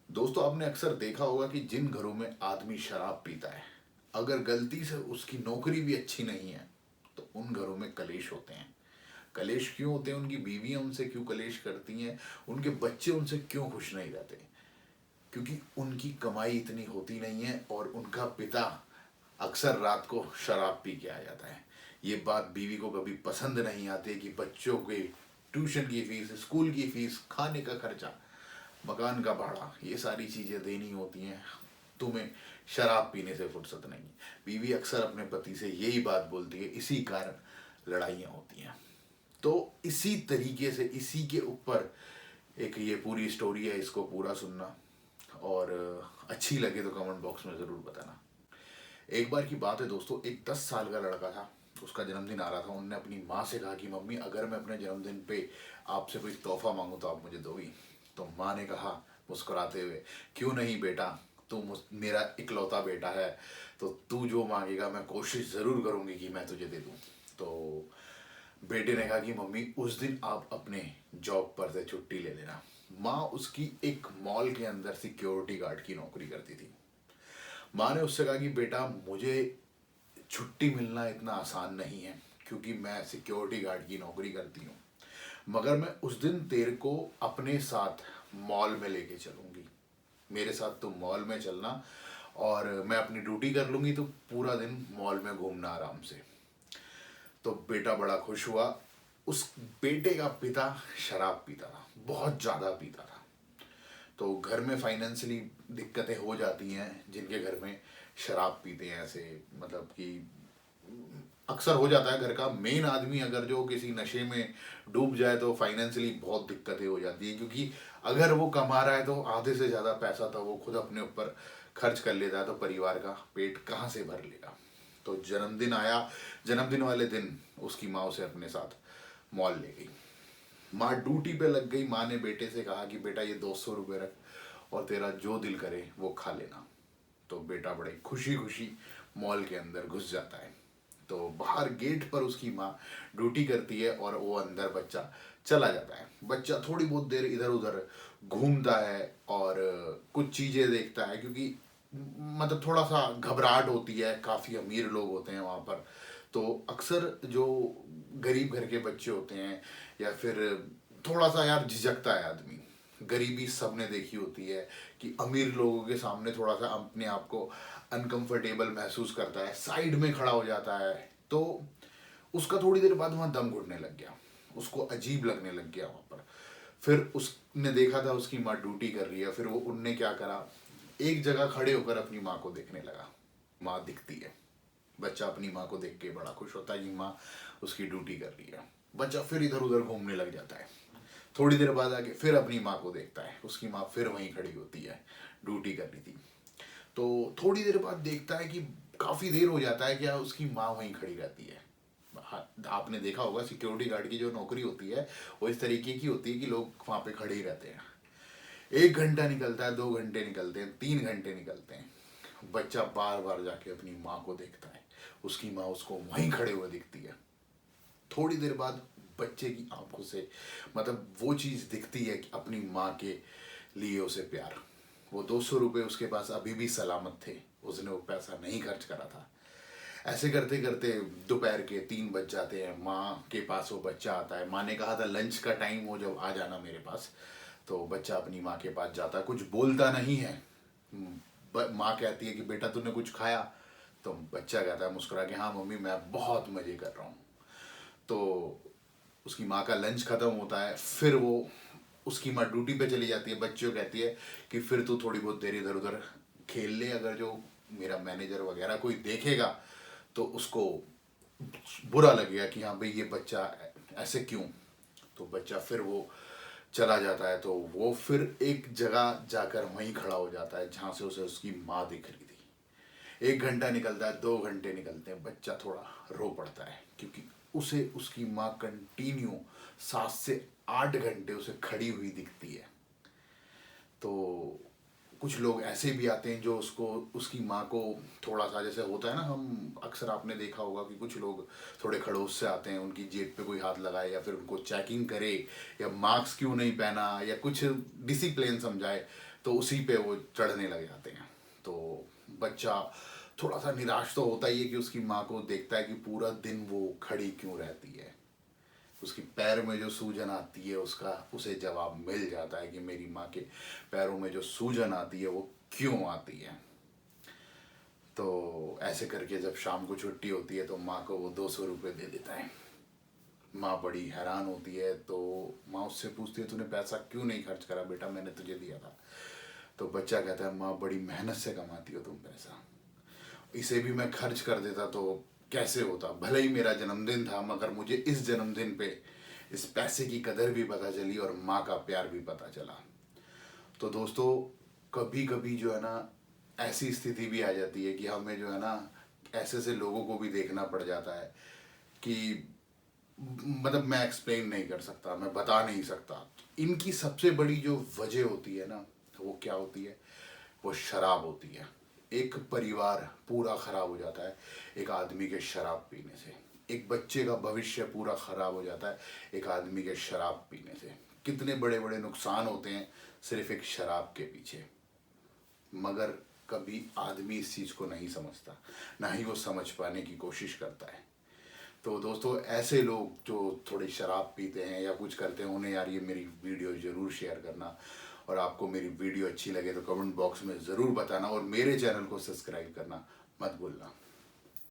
दोस्तों, आपने अक्सर देखा होगा कि जिन घरों में आदमी शराब पीता है, अगर गलती से उसकी नौकरी भी अच्छी नहीं है तो उन घरों में कलेश होते हैं। कलेश क्यों होते हैं? उनकी बीवियां उनसे क्यों कलेश करती हैं? उनके बच्चे उनसे क्यों खुश नहीं रहते? क्योंकि उनकी कमाई इतनी होती नहीं है और उनका पिता अक्सर रात को शराब पी के आ जाता है। ये बात बीवी को कभी पसंद नहीं आती कि बच्चों के ट्यूशन की फीस, स्कूल की फीस, खाने का खर्चा, मकान का भाड़ा, ये सारी चीज़ें देनी होती हैं। तुम्हें शराब पीने से फुर्सत नहीं है। बीवी अक्सर अपने पति से यही बात बोलती है, इसी कारण लड़ाइयाँ होती हैं। तो इसी तरीके से इसी के ऊपर एक ये पूरी स्टोरी है, इसको पूरा सुनना और अच्छी लगे तो कमेंट बॉक्स में ज़रूर बताना। एक बार की बात है दोस्तों, एक 10 साल का लड़का था। उसका जन्मदिन आ रहा था। उनने अपनी माँ से कहा कि मम्मी, अगर मैं अपने जन्मदिन पे आपसे कोई तोहफा मांगूँ तो आप मुझे दोगी? तो माँ ने कहा मुस्कुराते हुए, क्यों नहीं बेटा, तू मेरा इकलौता बेटा है, तो तू जो मांगेगा मैं कोशिश ज़रूर करूँगी कि मैं तुझे दे दूँ। तो बेटे ने कहा कि मम्मी, उस दिन आप अपने जॉब पर से छुट्टी ले लेना। माँ उसकी एक मॉल के अंदर सिक्योरिटी गार्ड की नौकरी करती थी। माँ ने उससे कहा कि बेटा, मुझे छुट्टी मिलना इतना आसान नहीं है क्योंकि मैं सिक्योरिटी गार्ड की नौकरी करती हूँ, मगर मैं उस दिन तेरे को अपने साथ मॉल में लेके चलूँगी। मेरे साथ तुम मॉल में चलना और मैं अपनी ड्यूटी कर लूँगी, तो पूरा दिन मॉल में घूमना आराम से। तो बेटा बड़ा खुश हुआ। उस बेटे का पिता शराब पीता था, बहुत ज़्यादा पीता था। तो घर में फाइनेंशियली दिक्कतें हो जाती हैं जिनके घर में शराब पीते हैं। ऐसे मतलब कि अक्सर हो जाता है, घर का मेन आदमी अगर जो किसी नशे में डूब जाए तो फाइनेंशियली बहुत दिक्कतें हो जाती है, क्योंकि अगर वो कमा रहा है तो आधे से ज़्यादा पैसा तो वो खुद अपने ऊपर खर्च कर लेता है, तो परिवार का पेट कहाँ से भर लेगा। तो जन्मदिन आया। जन्मदिन वाले दिन उसकी माँ उसे अपने साथ मॉल ले गई। माँ ड्यूटी पे लग गई। माँ ने बेटे से कहा कि बेटा, ये 200 रुपये रख और तेरा जो दिल करे वो खा लेना। तो बेटा बड़े खुशी खुशी मॉल के अंदर घुस जाता है। तो बाहर गेट पर उसकी माँ ड्यूटी करती है और वो अंदर बच्चा चला जाता है। बच्चा थोड़ी बहुत देर इधर उधर घूमता है और कुछ चीज़ें देखता है, क्योंकि मतलब थोड़ा सा घबराहट होती है। काफ़ी अमीर लोग होते हैं वहाँ पर, तो अक्सर जो गरीब घर के बच्चे होते हैं या फिर थोड़ा सा यार झिझकता है आदमी। गरीबी सबने देखी होती है कि अमीर लोगों के सामने थोड़ा सा अपने आप को अनकंफर्टेबल महसूस करता है, साइड में खड़ा हो जाता है। तो उसका थोड़ी देर बाद वहाँ दम घुटने लग गया। उसको अजीब लगने लग गया वहाँ पर। फिर उसने देखा था उसकी माँ ड्यूटी कर रही है। फिर वो उनने क्या करा, एक जगह खड़े होकर अपनी माँ को देखने लगा। माँ दिखती है। बच्चा अपनी माँ को देख के बड़ा खुश होता है कि माँ उसकी ड्यूटी कर रही है। बच्चा फिर इधर उधर घूमने लग जाता है। थोड़ी देर बाद आके फिर अपनी माँ को देखता है। उसकी माँ फिर वहीं खड़ी होती है, ड्यूटी कर रही थी। तो थोड़ी देर बाद देखता है कि काफ़ी देर हो जाता है, क्या उसकी माँ वहीं खड़ी रहती है। हाँ, आपने देखा होगा सिक्योरिटी गार्ड की जो नौकरी होती है वो इस तरीके की होती है कि लोग वहाँ पे खड़े ही रहते हैं। 1 घंटा निकलता है, 2 घंटे निकलते हैं, 3 घंटे निकलते हैं। बच्चा बार बार जाके अपनी माँ को देखता है। उसकी माँ उसको वहीं खड़े हुए दिखती है। थोड़ी देर बाद बच्चे की आंखों से मतलब वो चीज़ दिखती है कि अपनी माँ के लिए उसे प्यार। वो 200 रुपये उसके पास अभी भी सलामत थे। उसने वो पैसा नहीं खर्च करा था। ऐसे करते करते दोपहर के 3 बज जाते हैं। माँ के पास वो बच्चा आता है। माँ ने कहा था लंच का टाइम हो जब आ जाना मेरे पास। तो बच्चा अपनी माँ के पास जाता है, कुछ बोलता नहीं है। माँ कहती है कि बेटा, तूने कुछ खाया? तो बच्चा कहता है मुस्कुरा के, हाँ मम्मी, मैं बहुत मज़े कर रहा हूँ। तो उसकी माँ का लंच ख़त्म होता है। फिर वो उसकी माँ ड्यूटी पे चली जाती है। बच्चे को कहती है कि फिर तू थोड़ी बहुत देर इधर उधर खेल ले, अगर जो मेरा मैनेजर वगैरह कोई देखेगा तो उसको बुरा लगेगा कि हाँ भाई, ये बच्चा ऐसे क्यों। तो बच्चा फिर वो चला जाता है। तो वो फिर एक जगह जाकर वहीं खड़ा हो जाता है जहाँ से उसे उसकी माँ दिख रही थी। 1 घंटा निकलता है, 2 घंटे निकलते हैं। बच्चा थोड़ा रो पड़ता है क्योंकि उसे उसकी माँ कंटिन्यू 7 से 8 घंटे उसे खड़ी हुई दिखती है। तो कुछ लोग ऐसे भी आते हैं जो उसको उसकी माँ को थोड़ा सा, जैसे होता है ना, हम अक्सर आपने देखा होगा कि कुछ लोग थोड़े खड़ूस से आते हैं, उनकी जेब पे कोई हाथ लगाए या फिर उनको चेकिंग करे या मास्क क्यों नहीं पहना या कुछ डिसिप्लिन समझाए। तो उसी पे वो चढ़ने लग जाते हैं। तो बच्चा थोड़ा सा निराश तो होता ही है कि उसकी माँ को देखता है कि पूरा दिन वो खड़ी क्यों रहती है। उसकी पैर में जो सूजन आती है उसका उसे जवाब मिल जाता है कि मेरी माँ के पैरों में जो सूजन आती है वो क्यों आती है। तो ऐसे करके जब शाम को छुट्टी होती है तो माँ को वो 200 रुपये दे देता है। माँ बड़ी हैरान होती है, तो माँ उससे पूछती है तूने पैसा क्यों नहीं खर्च करा बेटा, मैंने तुझे दिया था। तो बच्चा कहता है माँ बड़ी मेहनत से कमाती हो तुम पैसा, इसे भी मैं खर्च कर देता तो कैसे होता, भले ही मेरा जन्मदिन था मगर मुझे इस जन्मदिन पे इस पैसे की कदर भी पता चली और माँ का प्यार भी पता चला। तो दोस्तों कभी कभी जो है ना ऐसी स्थिति भी आ जाती है कि हमें जो है ना ऐसे से लोगों को भी देखना पड़ जाता है कि मतलब मैं एक्सप्लेन नहीं कर सकता, मैं बता नहीं सकता। इनकी सबसे बड़ी जो वजह होती है ना वो क्या होती है, वो शराब होती है। एक परिवार पूरा खराब हो जाता है एक आदमी के शराब पीने से। एक बच्चे का भविष्य पूरा खराब हो जाता है एक आदमी के शराब पीने से। कितने बड़े बड़े नुकसान होते हैं सिर्फ एक शराब के पीछे, मगर कभी आदमी इस चीज़ को नहीं समझता, ना ही वो समझ पाने की कोशिश करता है। तो दोस्तों ऐसे लोग जो थोड़ी शराब पीते हैं या कुछ करते हैं उन्हें यार ये मेरी वीडियो ज़रूर शेयर करना, और आपको मेरी वीडियो अच्छी लगे तो कमेंट बॉक्स में ज़रूर बताना, और मेरे चैनल को सब्सक्राइब करना मत भूलना।